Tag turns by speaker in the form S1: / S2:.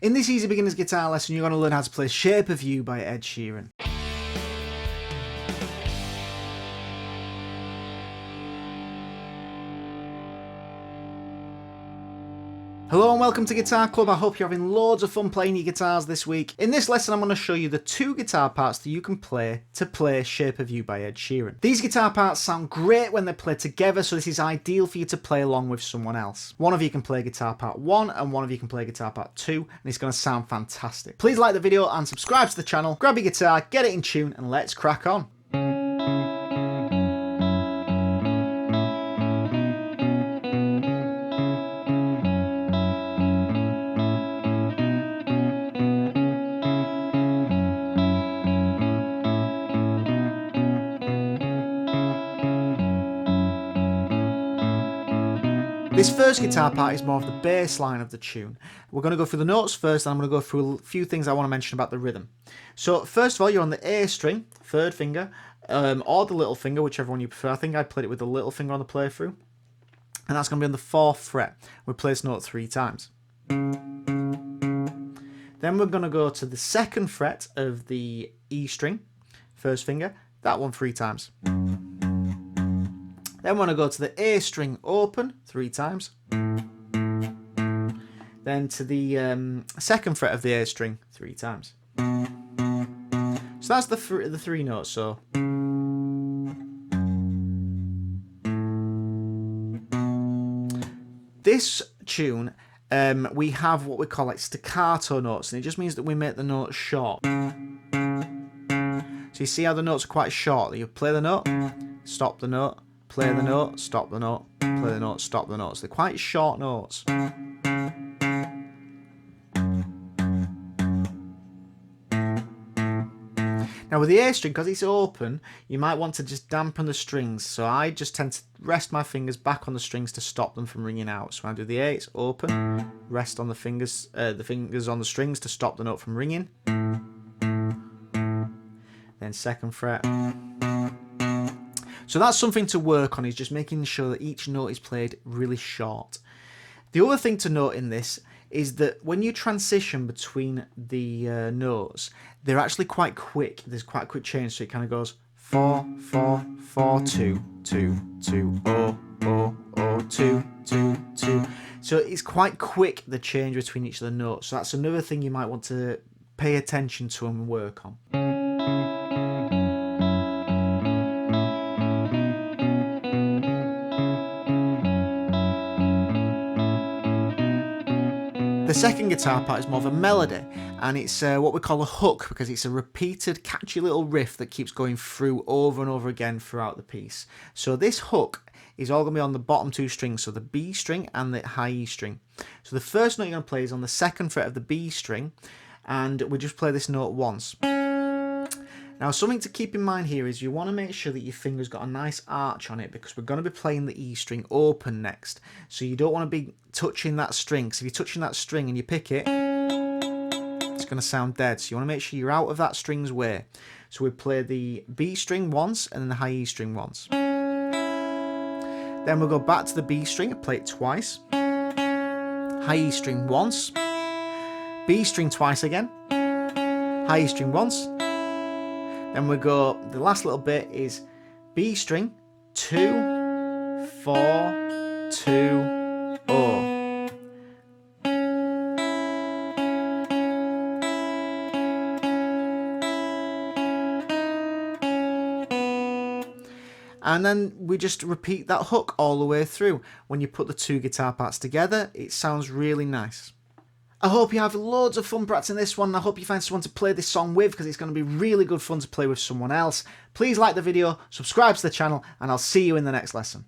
S1: In this easy beginner's guitar lesson, you're going to learn how to play Shape of You by Ed Sheeran. Hello and welcome to Guitar Club. I hope you're having loads of fun playing your guitars this week. In this lesson I'm going to show you the 2 guitar parts that you can play to play Shape of You by Ed Sheeran. These guitar parts sound great when they're played together, so this is ideal for you to play along with someone else. One of you can play guitar part 1 and one of you can play guitar part 2, and it's going to sound fantastic. Please like the video and subscribe to the channel, grab your guitar, get it in tune, and let's crack on. This first guitar part is more of the bass line of the tune. We're going to go through the notes first, and I'm going to go through a few things I want to mention about the rhythm. So first of all, you're on the A string, 3rd finger, or the little finger, whichever one you prefer. I think I played it with the little finger on the playthrough. And that's going to be on the 4th fret. We play this note 3 times. Then we're going to go to the 2nd fret of the E string, 1st finger, that one 3 times. Then we're going to go to the A string open 3 times. Then to the 2nd fret of the A string 3 times. So that's the 3 notes. So this tune, we have what we call like staccato notes, and it just means that we make the notes short. So you see how the notes are quite short. You play the note, stop the note, play the note, stop the note, play the note, stop the notes. They're quite short notes. Now with the A string, because it's open, you might want to just dampen the strings. So I just tend to rest my fingers back on the strings to stop them from ringing out. So when I do the A, it's open, rest on the fingers on the strings to stop the note from ringing. Then 2nd fret. So that's something to work on, is just making sure that each note is played really short. The other thing to note in this is that when you transition between the notes, they're actually quite quick. There's quite a quick change, so it kind of goes 4, 4, 4, 2, 2, 2, 0, 0, 0, 2, 2, 2. So it's quite quick, the change between each of the notes. So that's another thing you might want to pay attention to and work on. The 2nd guitar part is more of a melody, and it's what we call a hook, because it's a repeated catchy little riff that keeps going through over and over again throughout the piece. So this hook is all going to be on the bottom 2 strings, so the B string and the high E string. So the first note you're going to play is on the 2nd fret of the B string, and we just play this note once. Now something to keep in mind here is you want to make sure that your finger's got a nice arch on it, because we're going to be playing the E string open next. So you don't want to be touching that string, because if you're touching that string and you pick it, it's going to sound dead. So you want to make sure you're out of that string's way. So we play the B string once and then the high E string once. Then we'll go back to the B string and play it twice. High E string once. B string twice again. High E string once. Then we go, the last little bit is B string, 2, 4, 2, 0. And then we just repeat that hook all the way through. When you put the 2 guitar parts together, it sounds really nice. I hope you have loads of fun practicing this one, and I hope you find someone to play this song with, because it's going to be really good fun to play with someone else. Please like the video, subscribe to the channel, and I'll see you in the next lesson.